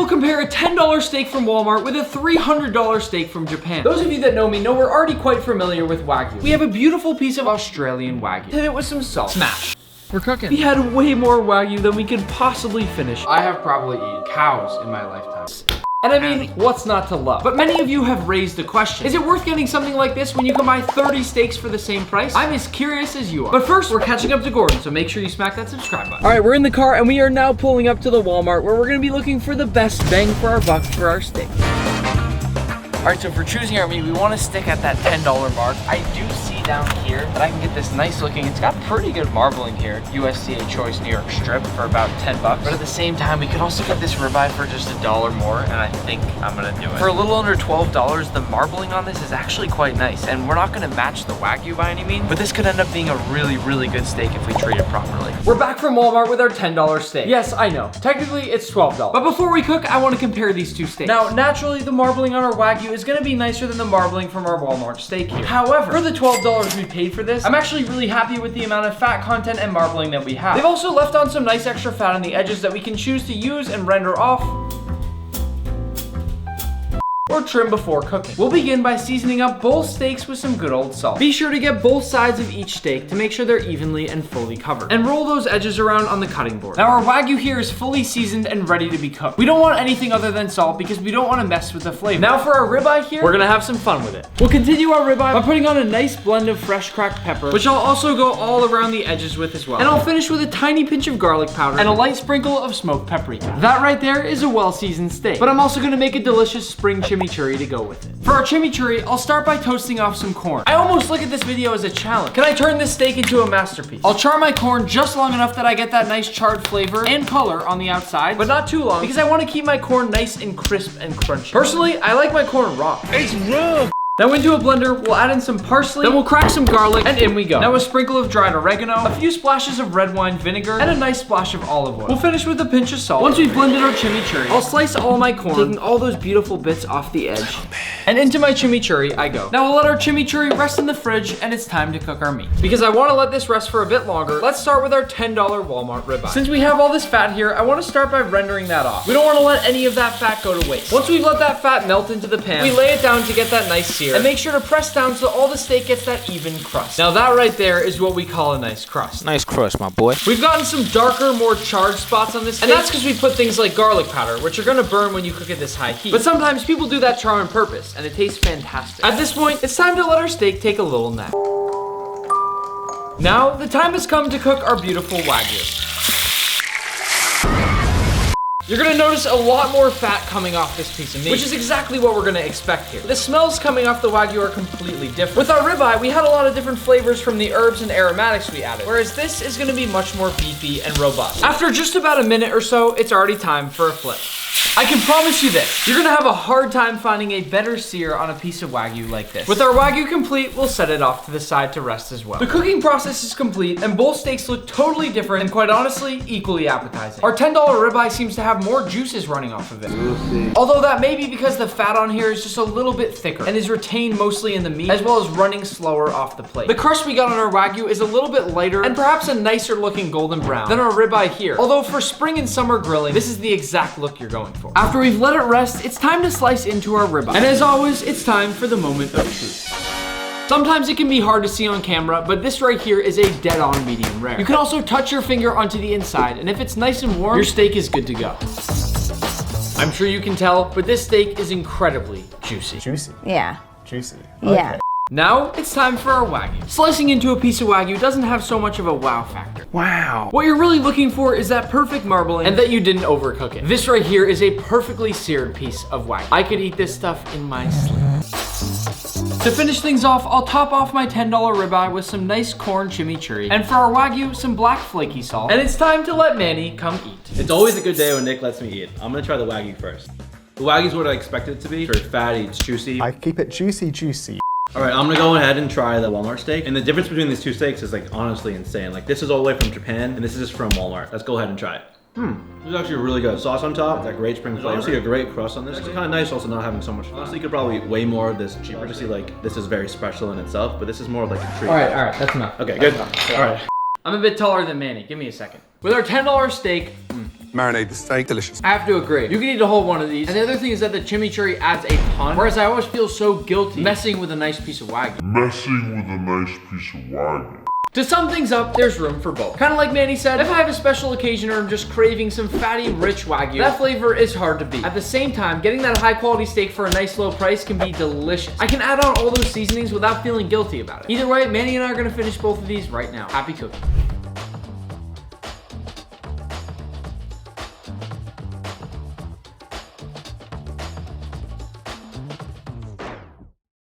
we'll compare a $10 steak from Walmart with a $300 steak from Japan. Those of you that know me know we're already quite familiar with Wagyu. We have a beautiful piece of Australian Wagyu. Hit it with some salt. Smash. We're cooking. We had way more Wagyu than we could possibly finish. I have probably eaten cows in my lifetime. And I mean, what's not to love? But many of you have raised the question, is it worth getting something like this when you can buy 30 steaks for the same price? I'm as curious as you are. But first, we're catching up to Gordon, so make sure you smack that subscribe button. All right, we're in the car and we are now pulling up to the Walmart where we're gonna be looking for the best bang for our buck for our steak. All right, so for choosing our meat, we want to stick at that $10 mark. I do see down here that I can get this nice looking, it's got pretty good marbling here, USDA Choice New York Strip for about 10 bucks. But at the same time, we could also get this ribeye for just $1 more, and I think I'm gonna do it. For a little under $12, the marbling on this is actually quite nice, and we're not gonna match the Wagyu by any means, but this could end up being a really, really good steak if we treat it properly. We're back from Walmart with our $10 steak. Yes, I know, technically it's $12. But before we cook, I want to compare these two steaks. Now, naturally, the marbling on our Wagyu is gonna be nicer than the marbling from our Walmart steak here. However, for the $12 we paid for this, I'm actually really happy with the amount of fat content and marbling that we have. They've also left on some nice extra fat on the edges that we can choose to use and render off or trim before cooking. We'll begin by seasoning up both steaks with some good old salt. Be sure to get both sides of each steak to make sure they're evenly and fully covered. And roll those edges around on the cutting board. Now our Wagyu here is fully seasoned and ready to be cooked. We don't want anything other than salt because we don't want to mess with the flavor. Now for our ribeye here, we're gonna have some fun with it. We'll continue our ribeye by putting on a nice blend of fresh cracked pepper, which I'll also go all around the edges with as well. And I'll finish with a tiny pinch of garlic powder and a light sprinkle of smoked paprika. That right there is a well-seasoned steak. But I'm also gonna make a delicious spring chimichurri to go with it. For our chimichurri, I'll start by toasting off some corn. I almost look at this video as a challenge. Can I turn this steak into a masterpiece? I'll char my corn just long enough that I get that nice charred flavor and color on the outside, but not too long because I want to keep my corn nice and crisp and crunchy. Personally, I like my corn raw. It's raw. Now into a blender, we'll add in some parsley, then we'll crack some garlic, and in we go. Now a sprinkle of dried oregano, a few splashes of red wine vinegar, and a nice splash of olive oil. We'll finish with a pinch of salt. Once we've blended our chimichurri, I'll slice all my corn, taking all those beautiful bits off the edge. And into my chimichurri I go. Now we'll let our chimichurri rest in the fridge, and it's time to cook our meat. Because I want to let this rest for a bit longer, let's start with our $10 Walmart ribeye. Since we have all this fat here, I want to start by rendering that off. We don't want to let any of that fat go to waste. Once we've let that fat melt into the pan, we lay it down to get that nice sear, and make sure to press down so all the steak gets that even crust. Now that right there is what we call a nice crust. Nice crust, my boy. We've gotten some darker, more charred spots on this steak, and that's because we put things like garlic powder, which are gonna burn when you cook at this high heat. But sometimes people do that char on purpose, and it tastes fantastic. At this point, it's time to let our steak take a little nap. Now, the time has come to cook our beautiful Wagyu. You're gonna notice a lot more fat coming off this piece of meat, which is exactly what we're gonna expect here. The smells coming off the Wagyu are completely different. With our ribeye, we had a lot of different flavors from the herbs and aromatics we added, whereas this is gonna be much more beefy and robust. After just about a minute or so, it's already time for a flip. I can promise you this, you're gonna have a hard time finding a better sear on a piece of Wagyu like this. With our Wagyu complete, we'll set it off to the side to rest as well. The cooking process is complete, and both steaks look totally different and quite honestly, equally appetizing. Our $10 ribeye seems to have more juices running off of it. Although that may be because the fat on here is just a little bit thicker and is retained mostly in the meat, as well as running slower off the plate. The crust we got on our Wagyu is a little bit lighter and perhaps a nicer looking golden brown than our ribeye here. Although for spring and summer grilling, this is the exact look you're going for. After we've let it rest, it's time to slice into our ribeye. And as always, it's time for the moment of truth. Sometimes it can be hard to see on camera, but this right here is a dead-on medium rare. You can also touch your finger onto the inside, and if it's nice and warm, your steak is good to go. I'm sure you can tell, but this steak is incredibly juicy. Juicy? Yeah. Juicy. Yeah. Okay. Now, it's time for our Wagyu. Slicing into a piece of Wagyu doesn't have so much of a wow factor. Wow. What you're really looking for is that perfect marbling and that you didn't overcook it. This right here is a perfectly seared piece of Wagyu. I could eat this stuff in my sleep. To finish things off, I'll top off my $10 ribeye with some nice corn chimichurri. And for our Wagyu, some black flaky salt. And it's time to let Manny come eat. It's always a good day when Nick lets me eat. I'm gonna try the Wagyu first. The Wagyu's what I expected it to be. It's very fatty, it's juicy. I keep it juicy, juicy. All right, I'm gonna go ahead and try the Walmart steak. And the difference between these two steaks is like honestly insane. Like this is all the way from Japan and this is just from Walmart. Let's go ahead and try it. This is actually really good. Sauce on top, that great spring flavor. Honestly, a great crust on this. It's kind of nice also not having so much. Honestly, you could probably eat way more of this cheaper to see like this is very special in itself, but this is more like a treat. All right, that's enough. Okay, good. All right. I'm a bit taller than Manny. Give me a second. With our $10 steak, marinate the steak. Delicious. I have to agree. You can eat a whole one of these. And the other thing is that the chimichurri adds a ton, whereas I always feel so guilty messing with a nice piece of Wagyu. To sum things up, there's room for both. Kind of like Manny said, if I have a special occasion or I'm just craving some fatty, rich Wagyu, that flavor is hard to beat. At the same time, getting that high quality steak for a nice low price can be delicious. I can add on all those seasonings without feeling guilty about it. Either way, Manny and I are gonna finish both of these right now. Happy cooking.